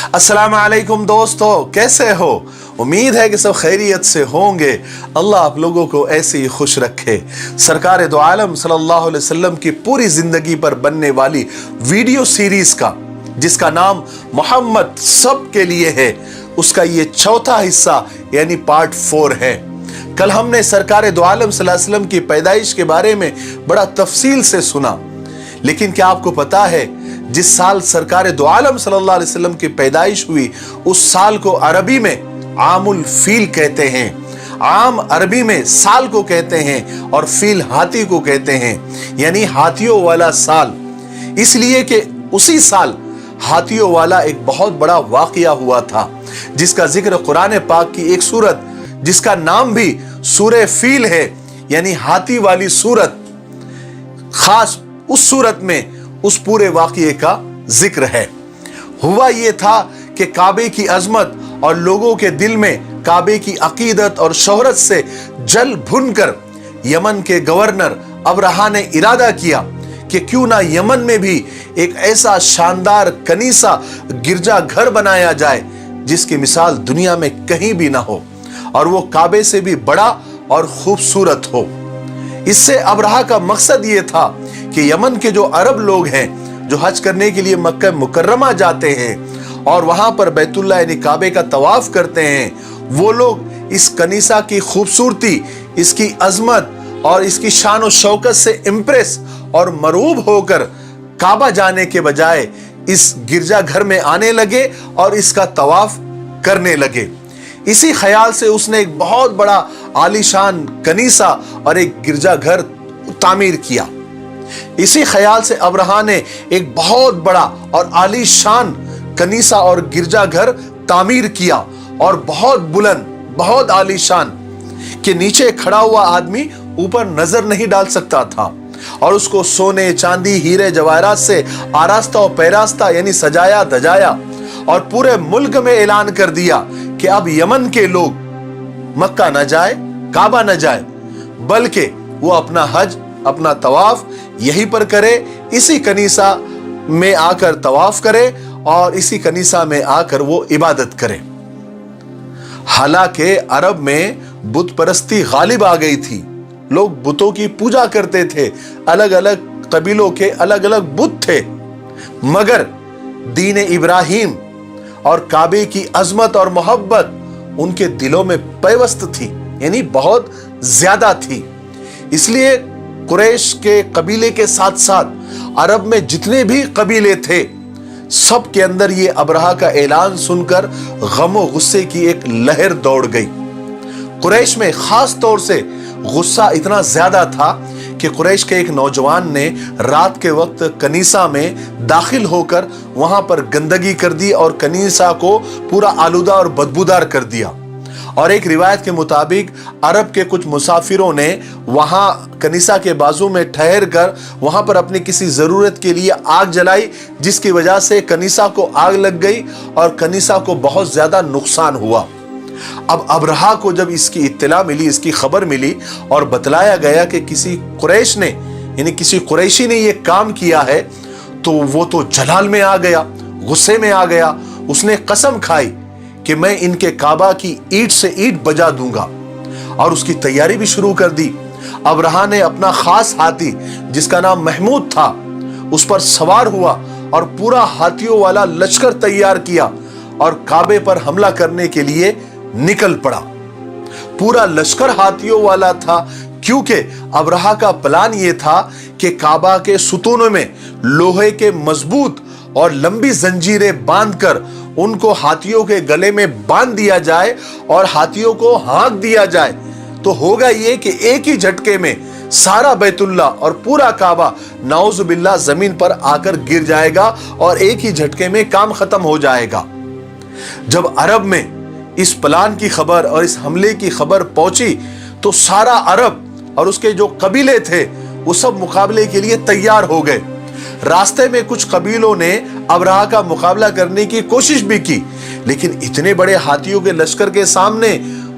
अस्सलाम वालेकुम दोस्तों, कैसे हो? उम्मीद है कि सब खैरियत से होंगे। अल्लाह आप लोगों को ऐसे ही खुश रखे। सरकार दो आलम सल्लल्लाहु अलैहि वसल्लम की पूरी जिंदगी पर बनने वाली वीडियो सीरीज का, जिसका नाम मोहम्मद सब के लिए है, उसका ये चौथा हिस्सा यानी पार्ट 4 है। कल हमने सरकार दो आलम सल्लल्लाहु अलैहि वसल्लम की पैदाइश के बारे में बड़ा तफसील से सुना, लेकिन क्या आपको पता है जिस साल सरकार दो आलम सल्लल्लाहु अलैहि वसल्लम की पैदाइश हुई, उस साल को अरबी में आमुल फील कहते हैं। आम अरबी में साल को कहते हैं और फील हाथी को कहते हैं, यानी हाथियों वाला साल। इसलिए कि उसी साल हाथियों वाला एक बहुत बड़ा वाकया हुआ था, जिसका जिक्र कुरान पाक की एक सूरत जिसका नाम भी सूरह फील है, यानी हाथी वाली सूरत, खास उस सूरत में उस पूरे वाकये का जिक्र है। हुआ ये था कि काबे की अजमत और लोगों के दिल में काबे की अकीदत और शोहरत से जल भुनकर यमन के गवर्नर अबरहा ने इरादा किया कि क्यों ना यमन में भी एक ऐसा शानदार कनीसा गिरजा घर बनाया जाए जिसकी मिसाल दुनिया में कहीं भी ना हो, और वो काबे से भी बड़ा और खूबसूरत हो। इससे अबरहा का मकसद ये था कि यमन के जो अरब लोग हैं, जो हज करने के लिए मक्का मुकर्रमा जाते हैं और वहां पर बैतुल्लाह यानी काबे का तवाफ करते हैं, वो लोग इस कनीसा की खूबसूरती, इसकी अजमत और इसकी शान और शौकत से इम्प्रेस और मरूब होकर काबा जाने के बजाय इस गिरजा घर में आने लगे और इसका तवाफ करने लगे। इसी ख्याल से उसने एक बहुत बड़ा आलीशान कनीसा और एक गिरजा घर तामीर किया। इसी ख्याल से अबरहा ने एक बहुत बड़ा और आलीशान कनीसा और गिरजा घर तामीर किया, और बहुत बुलंद, बहुत आलीशान, कि नीचे खड़ा हुआ आदमी ऊपर नजर नहीं डाल सकता था, और उसको सोने, चांदी, हीरे जवाहरात से आरास्ता और पैरास्ता यानी सजाया धजाया, और पूरे मुल्क में ऐलान कर दिया कि अब यमन के लोग मक्का न जाए, काबा न जाए, बल्कि वो अपना हज, अपना तवाफ यहीं पर करे, इसी कनीसा में आकर तवाफ करे और इसी कनीसा में आकर वो इबादत करे। हालांकि अरब में बुत परस्ती गालिब आ गई थी, लोग बुतों की पूजा करते थे, अलग अलग कबीलों के अलग अलग बुत थे, मगर दीन इब्राहिम और काबे की अजमत और मोहब्बत उनके दिलों में पैवस्त थी, यानी बहुत ज्यादा थी। इसलिए कुरैश के कबीले के साथ साथ अरब में जितने भी कबीले थे, सब के अंदर ये अबरहा का ऐलान सुनकर गम और गुस्से की एक लहर दौड़ गई। कुरैश में खास तौर से गुस्सा इतना ज्यादा था कि कुरैश के एक नौजवान ने रात के वक्त कनीसा में दाखिल होकर वहां पर गंदगी कर दी और कनीसा को पूरा आलूदा और बदबूदार कर दिया। और एक रिवायत के मुताबिक अरब के कुछ मुसाफिरों ने वहां कनीसा के बाजू में ठहर कर वहां पर अपनी किसी जरूरत के लिए आग जलाई, जिसकी वजह से कनीसा को आग लग गई और कनीसा को बहुत ज्यादा नुकसान हुआ। अब अबरहा को जब इसकी इत्तला मिली, इसकी खबर मिली और बतलाया गया कि किसी कुरैश ने, यानी किसी कुरैशी ने यह काम किया है, तो वो तो जलाल में आ गया, गुस्से में आ गया। उसने कसम खाई कि मैं इनके काबा की ईंट से ईंट बजा दूंगा, और उसकी तैयारी भी शुरू कर दी। अबरहा ने अपना खास हाथी, जिसका नाम महमूद था, उस पर सवार हुआ और पूरा हाथियों वाला लश्कर तैयार किया और काबे पर हमला करने के लिए निकल पड़ा। पूरा लश्कर हाथियों वाला था, क्योंकि अबरहा का प्लान यह था कि काबा के सुतूनों में लोहे के मजबूत और लंबी जंजीरें बांधकर उनको हाथियों के गले में बांध दिया जाए और हाथियों को हाँक दिया जाए, तो होगा ये कि एक ही झटके में सारा बैतुल्ला और पूरा काबा नाउजुबिल्लाह जमीन पर आकर गिर जाएगा और एक ही झटके में काम खत्म हो जाएगा। जब अरब में इस प्लान की खबर और इस हमले की खबर पहुंची, तो सारा अरब और उसके जो कबीले थे वो सब मुकाबले के लिए तैयार हो गए। रास्ते में कुछ कबीलों ने अबरहा का मुकाबला करने की कोशिश भी की, लेकिन इतने बड़े हाथियों के लश्कर के सामने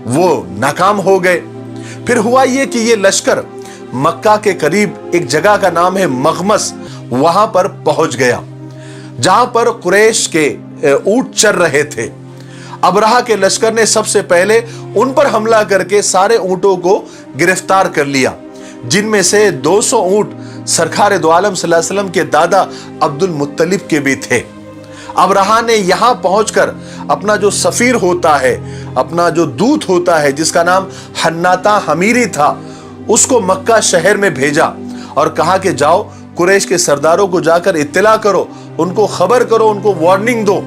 वो नाकाम हो गए। फिर हुआ ये कि ये लश्कर मक्का के करीब एक जगह का नाम है मगमस, वहां पर पहुंच गया, जहां पर कुरैश के ऊंट चर रहे थे। अबरहा के लश्कर ने सबसे पहले उन पर हमला करके सारे ऊंटों को गिरफ्तार कर लिया, जिनमें से 200 ऊंट सरकार दो आलम सल्लल्लाहु अलैहि वसल्लम के दादा अब्दुल मुत्तलिब के भी थे। अबरहा ने यहां पहुंचकर अपना जो सफीर होता है, अपना जो दूत होता है जिसका नाम हन्नाता हमीरी था, उसको मक्का शहर में भेजा और कहा कि जाओ कुरैश के सरदारों को जाकर इत्तला करो, उनको खबर करो, उनको वार्निंग दो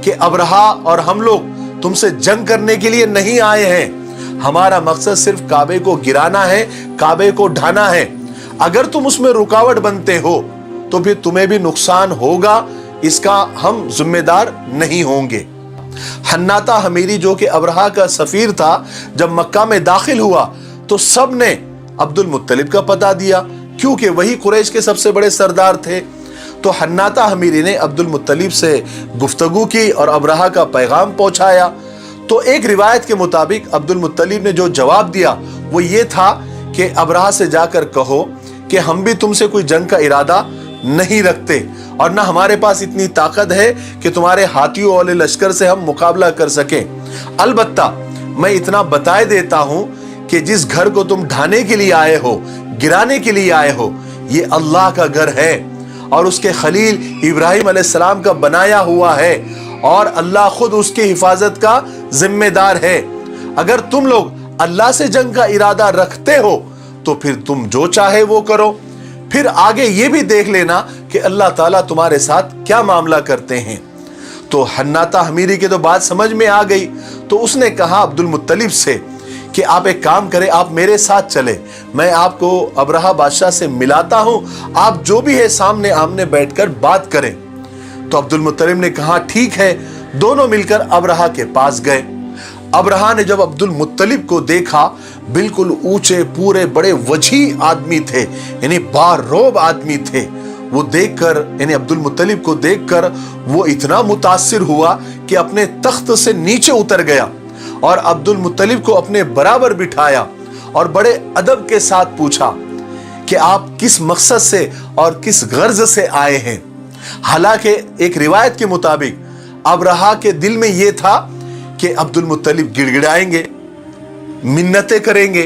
कि अबरहा और हम लोग तुमसे जंग करने के लिए नहीं आए हैं। हमारा मकसद सिर्फ काबे को गिराना है, काबे को ढाना है। अगर तुम उसमें रुकावट बनते हो तो फिर तुम्हें भी नुकसान होगा, इसका हम जिम्मेदार नहीं होंगे। हन्नाता हमीरी जो कि अबरहा का सफीर था, जब मक्का में दाखिल हुआ तो सब ने अब्दुल मुत्तलिब का पता दिया, क्योंकि वही कुरैश के सबसे बड़े सरदार थे। तो हन्नाता हमीरी ने अब्दुल मुत्तलिब से गुफ्तगू की और अबरहा का पैगाम पहुंचाया। तो एक रिवायत के मुताबिक अब्दुल मुत्तलिब ने जो जवाब दिया वो ये था कि अबरहा से जाकर कहो कि हम भी तुमसे कोई जंग का इरादा नहीं रखते और ना हमारे पास इतनी ताकत है कि तुम्हारे हाथियों वाले लश्कर से हम मुकाबला कर सकें। अलबत्ता मैं इतना बताए देता हूं कि जिस घर को तुम ढाने के लिए आए हो, गिराने के लिए आए हो, ये अल्लाह का घर है और उसके खलील इब्राहिम अलैहिस्सलाम का बनाया हुआ है और अल्लाह खुद उसकी हिफाजत का जिम्मेदार है। अगर तुम लोग अल्लाह से जंग का इरादा रखते हो तो फिर तुम जो चाहे वो करो, फिर आगे ये भी देख लेना कि अल्लाह ताला तुम्हारे साथ क्या मामला करते हैं। तो हन्नाता हमीरी के तो बात समझ में आ गई, तो उसने कहा अब्दुल मुत्तलिब से कि आप एक काम करें, आप मेरे साथ चले, मैं आपको अबरहा बादशाह से मिलाता हूं, आप जो भी है सामने आमने बैठकर बात करें। तो अब्दुल मुत्तलिब ने कहा ठीक है। दोनों मिलकर अबरहा के पास गए। अबरहा ने जब अब्दुल मुत्तलिब को देखा, बिल्कुल ऊंचे पूरे बड़े वजी आदमी थे, यानी बारोब आदमी थे। वो देखकर, यानी अब्दुल मुत्तलिब को देखकर वो इतना मुतासिर हुआ कि अपने तख्त से नीचे उतर गया और अब्दुल मुत्तलिब को अपने बराबर बिठाया और बड़े अदब के साथ पूछा कि आप किस मकसद से और किस गर्ज से आए हैं। हालांकि एक रिवायत के मुताबिक अबरहा के दिल में यह था कि अब्दुल मुत्तलिब गिड़गिड़ाएंगे, मिन्नतें करेंगे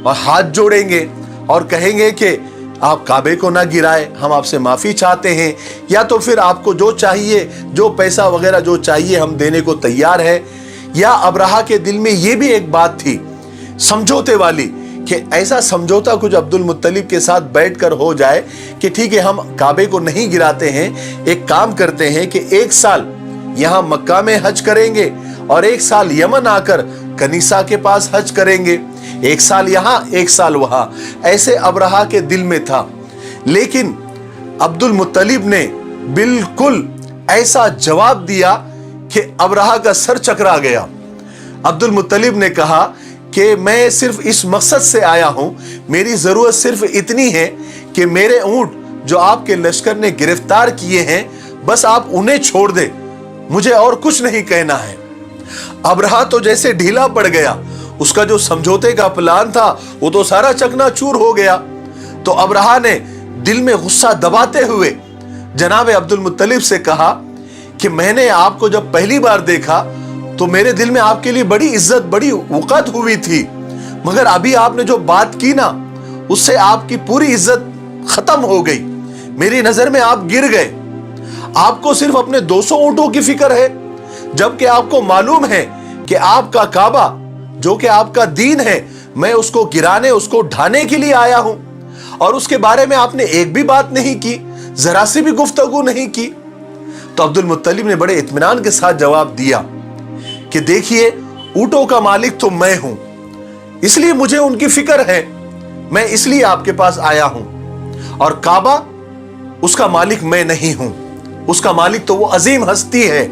और हाथ जोड़ेंगे और कहेंगे कि आप काबे को ना गिराए, हम आपसे माफी चाहते हैं, या तो फिर आपको जो चाहिए, जो पैसा वगैरह जो चाहिए हम देने को तैयार है। या अबरहा के दिल में यह भी एक बात थी समझौते वाली कि ऐसा समझौता कुछ अब्दुल मुत्तलिब के साथ बैठकर हो जाए कि ठीक है हम काबे को नहीं गिराते हैं, एक काम करते हैं कि एक साल यहां मक्का में हज करेंगे और एक साल यमन आकर कनीसा के पास हज करेंगे, एक साल यहां एक साल वहां। ऐसे अबरहा के दिल में था। लेकिन अब्दुल मुत्तलिब ने बिल्कुल ऐसा जवाब दिया कि अबरहा का सर चकरा गया। अब्दुल मुत्तलिब ने कहा कि मैं सिर्फ इस मकसद से आया हूं, मेरी जरूरत सिर्फ इतनी है कि मेरे ऊंट जो आपके लश्कर ने गिरफ्तार किए हैं, बस आप उन्हें छोड़ दे, मुझे और कुछ नहीं कहना है। अबरहा तो जैसे ढीला पड़ गया, उसका जो समझौते का प्लान था वो तो सारा चकनाचूर हो गया। तो अबरहा ने दिल में गुस्सा दबाते हुए जनाब अब्दुल मुत्तलिब से कहा कि मैंने आपको जब पहली बार देखा तो मेरे दिल में आपके लिए बड़ी इज्जत, बड़ी वक़्त हुई थी, मगर अभी आपने जो बात की ना, उससे आपकी पूरी इज्जत खत्म हो गई। मेरी नजर में आप गिर गए। आपको सिर्फ अपने 200 ऊंटों की फिक्र है, जबकि आपको मालूम है कि आपका काबा जो कि आपका दीन है, मैं उसको गिराने, उसको ढाने के लिए आया हूं, और उसके बारे में आपने एक भी बात नहीं की, जरा सी भी गुफ्तगू नहीं की। तो अब्दुल मुत्तलिब ने बड़े इत्मीनान के साथ जवाब दिया कि देखिए, ऊंटों का मालिक तो मैं हूं, इसलिए मुझे उनकी फिक्र है, मैं इसलिए आपके पास आया हूं, और काबा उसका मालिक मैं नहीं हूं, उसका मालिक तो वो अजीम हस्ती है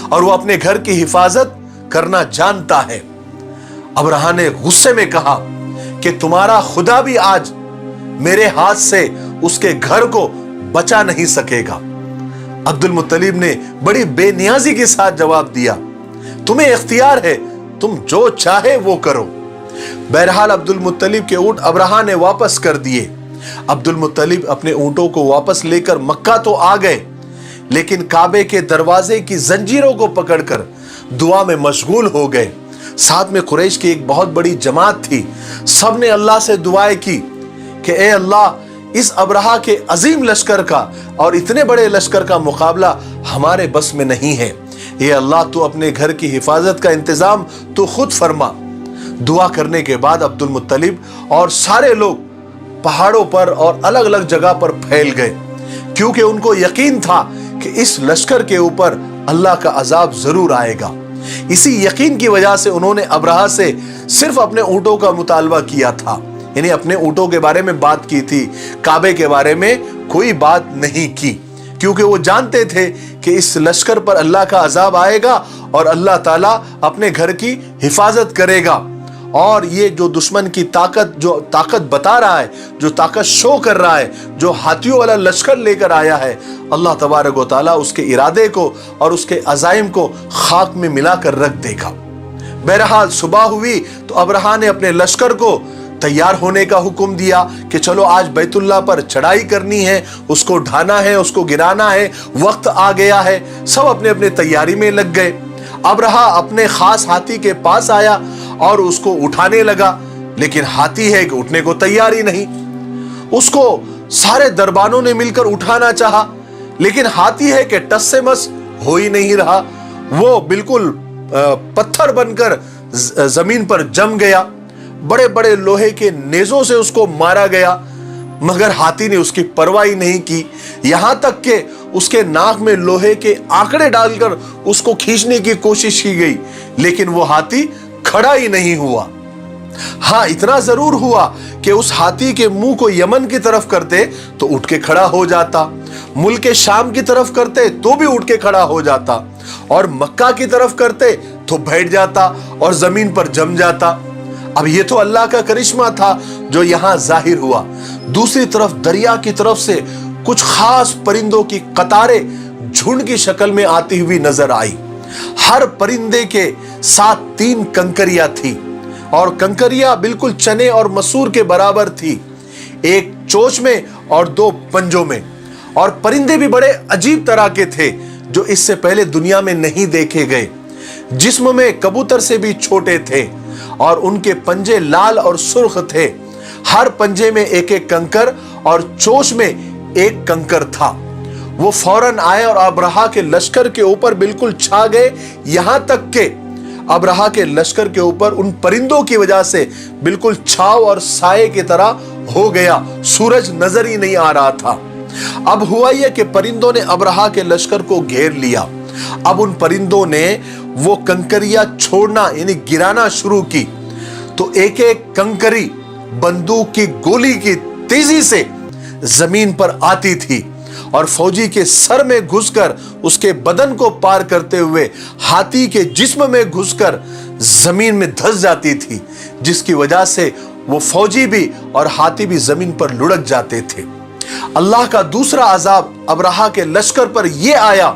और वो अपने घर की हिफाजत करना जानता है। अबरहा ने गुस्से में कहा कि तुम्हारा खुदा भी आज मेरे हाथ से उसके घर को बचा नहीं सकेगा। अब्दुल मुत्तलिब ने बड़ी बेनियाजी के साथ जवाब दिया, तुम्हें इख्तियार है, तुम जो चाहे वो करो। बहरहाल अब्दुल मुत्तलिब के ऊंट अबरहा ने वापस कर दिए। अब्दुल मुत्तलिब अपने ऊंटों को वापस लेकर मक्का तो आ गए, लेकिन काबे के दरवाजे की जंजीरों को पकड़कर दुआ में मशगूल हो गए। साथ में कुरैश की एक बहुत बड़ी जमात थी। सब ने अल्लाह से दुआएं की कि ए अल्लाह, इस अब्रहा के अजीम लश्कर का और इतने बड़े लश्कर का मुकाबला हमारे बस में नहीं है। ए अल्लाह, तू अपने घर की हिफाजत का इंतजाम तू खुद फरमा। दुआ करने के बाद अब्दुल मुत्तलिब और सारे लोग पहाड़ों पर और अलग अलग जगह पर फैल गए, क्योंकि उनको यकीन था कि इस लश्कर के ऊपर अल्लाह का अजाब जरूर आएगा। इसी यकीन की वजह से उन्होंने अब्रहा से सिर्फ अपने ऊंटों का मुतालबा किया था, यानी अपने ऊंटों के बारे में बात की थी, काबे के बारे में कोई बात नहीं की, क्योंकि वो जानते थे कि इस लश्कर पर अल्लाह का अजाब आएगा और अल्लाह ताला अपने घर की हिफाजत करेगा। और ये जो दुश्मन की ताकत बता रहा है, जो ताकत शो कर रहा है, जो हाथियों वाला लश्कर लेकर आया है, अल्लाह तबारक व तआला उसके इरादे को और उसके अज़ाइम को खाक में मिलाकर रख देगा। बहरहाल सुबह हुई तो अब्रहा ने अपने लश्कर को तैयार होने का हुक्म दिया कि चलो आज बैतुल्लाह पर चढ़ाई करनी है, उसको ढाना है, उसको गिराना है, वक्त आ गया है। सब अपने अपने तैयारी में लग गए। अब्रहा अपने खास हाथी के पास आया और उसको उठाने लगा, लेकिन हाथी है कि उठने को तैयार ही नहीं। उसको सारे दरबानों ने मिलकर उठाना चाहा, लेकिन हाथी है कि टस से मस हो ही नहीं रहा। वो बिल्कुल पत्थर बनकर जमीन पर जम गया। बड़े बड़े लोहे के नेजों से उसको मारा गया, मगर हाथी ने उसकी परवाह ही नहीं की। यहां तक कि उसके नाक में लोहे के आंकड़े डालकर उसको खींचने की कोशिश की गई, लेकिन वो हाथी खड़ा ही नहीं हुआ। हां, इतना जरूर हुआ कि उस हाथी के मुंह को यमन की तरफ करते तो उठ के खड़ा हो जाता, मुल्क शाम की तरफ करते तो भी उठ के खड़ा हो जाता, और मक्का की तरफ करते तो बैठ जाता और जमीन पर जम जाता। अब ये तो अल्लाह का करिश्मा था जो यहां जाहिर हुआ। दूसरी तरफ दरिया की तरफ से कुछ खास परिंदों की कतारें झुंड की शक्ल में आती हुई नजर आई। हर परिंदे के साथ 3 कंकरियां थी, और कंकरियां बिल्कुल चने और मसूर के बराबर थी, एक चोंच में और 2 पंजों में। और परिंदे भी बड़े अजीब तरह के थे जो इससे पहले दुनिया में नहीं देखे गए। जिस्म में कबूतर से भी छोटे थे और उनके पंजे लाल और सुर्ख थे। हर पंजे में एक एक कंकर और चोंच में एक कंकर था। वो फौरन आए और अब्रहा के लश्कर के ऊपर बिल्कुल छा गए, यहां तक के अब्रहा के लश्कर के ऊपर उन परिंदों की वजह से बिल्कुल छाव और साये की तरह हो गया। सूरज नजर ही नहीं आ रहा था। अब हुआ यह कि परिंदों ने अब्रहा के लश्कर को घेर लिया। अब उन परिंदों ने वो कंकरियां छोड़ना यानी गिराना शुरू की, तो एक एक कंकरी बंदूक की गोली की तेजी से जमीन पर आती थी और फौजी के सर में घुसकर उसके बदन को पार करते हुए हाथी के जिस्म में घुसकर जमीन में धंस जाती थी, जिसकी वजह से वो फौजी भी और हाथी भी जमीन पर लुढ़क जाते थे। अल्लाह का दूसरा अजाब अब्रहा के लश्कर पर यह आया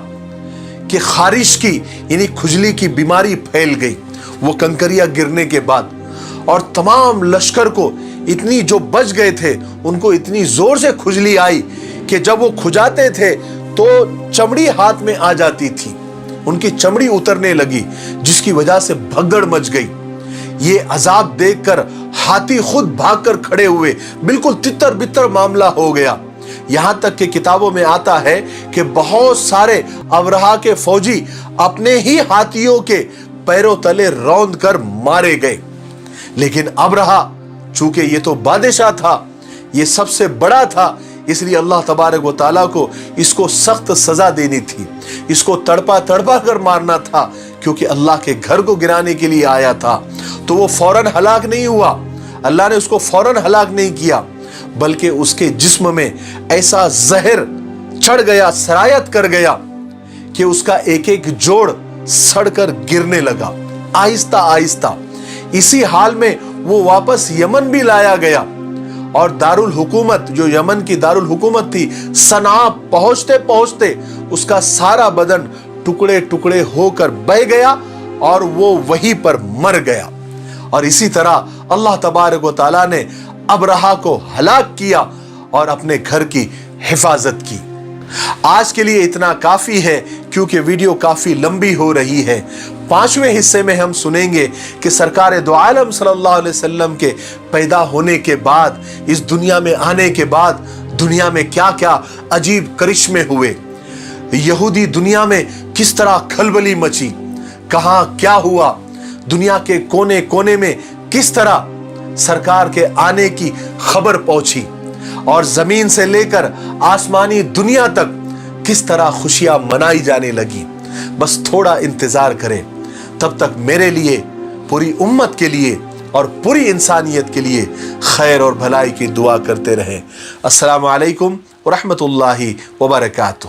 कि खारिश की यानी खुजली की बीमारी फैल गई वो कंकरियां गिरने के बाद, और तमाम लश्कर को इतनी, जो बच गए थे उनको इतनी जोर से खुजली आई कि जब वो खुजाते थे तो चमड़ी हाथ में आ जाती थी, उनकी चमड़ी उतरने लगी, जिसकी वजह से भगदड़ मच गई। ये अजाब देखकर हाथी खुद भागकर खड़े हुए, बिल्कुल तितर बितर मामला हो गया। यहां तक कि किताबों में आता है कि बहुत सारे अब्रहा के फौजी अपने ही हाथियों के पैरों तले रौंद कर मारे गए। लेकिन अब्रहा, चूंकि ये तो बादशाह था, ये सबसे बड़ा था, इसलिए अल्लाह तबारक व तआला को इसको सख्त सजा देनी थी, इसको तड़पा तड़पा कर मारना था, क्योंकि अल्लाह के घर को गिराने के लिए आया था। तो वो फौरन हलाक नहीं हुआ, अल्लाह ने उसको फौरन हलाक नहीं किया, बल्कि उसके जिस्म में ऐसा जहर चढ़ गया, सरायत कर गया कि उसका एक एक जोड़ सड़कर गिरने लगा आहिस्ता आहिस्ता। इसी हाल में वो वापस यमन भी लाया गया, और दारुल हुकूमत, जो यमन की दारुल हुकूमत थी, सना पहुंचते पहुंचते उसका सारा बदन टुकड़े टुकड़े होकर बह गया और वो वहीं पर मर गया। और इसी तरह अल्लाह तबारक व तआला ने अब्रहा को हलाक किया और अपने घर की हिफाजत की। آج کے لیے اتنا کافی ہے کیونکہ ویڈیو کافی لمبی ہو رہی ہے۔ 5ویں حصے میں ہم سنیں گے کہ سرکار دو عالم صلی اللہ علیہ وسلم کے پیدا ہونے کے بعد، اس دنیا میں آنے کے بعد دنیا میں کیا کیا عجیب کرشمے ہوئے، یہودی دنیا میں کس طرح کھلبلی مچی، کہاں کیا ہوا، دنیا کے کونے کونے میں کس طرح سرکار کے آنے کی خبر پہنچی، اور زمین سے لے کر آسمانی دنیا تک کس طرح خوشیاں منائی جانے لگی۔ بس تھوڑا انتظار کریں، تب تک میرے لیے، پوری امت کے لیے اور پوری انسانیت کے لیے خیر اور بھلائی کی دعا کرتے رہیں۔ السلام علیکم ورحمۃ اللہ وبرکاتہ۔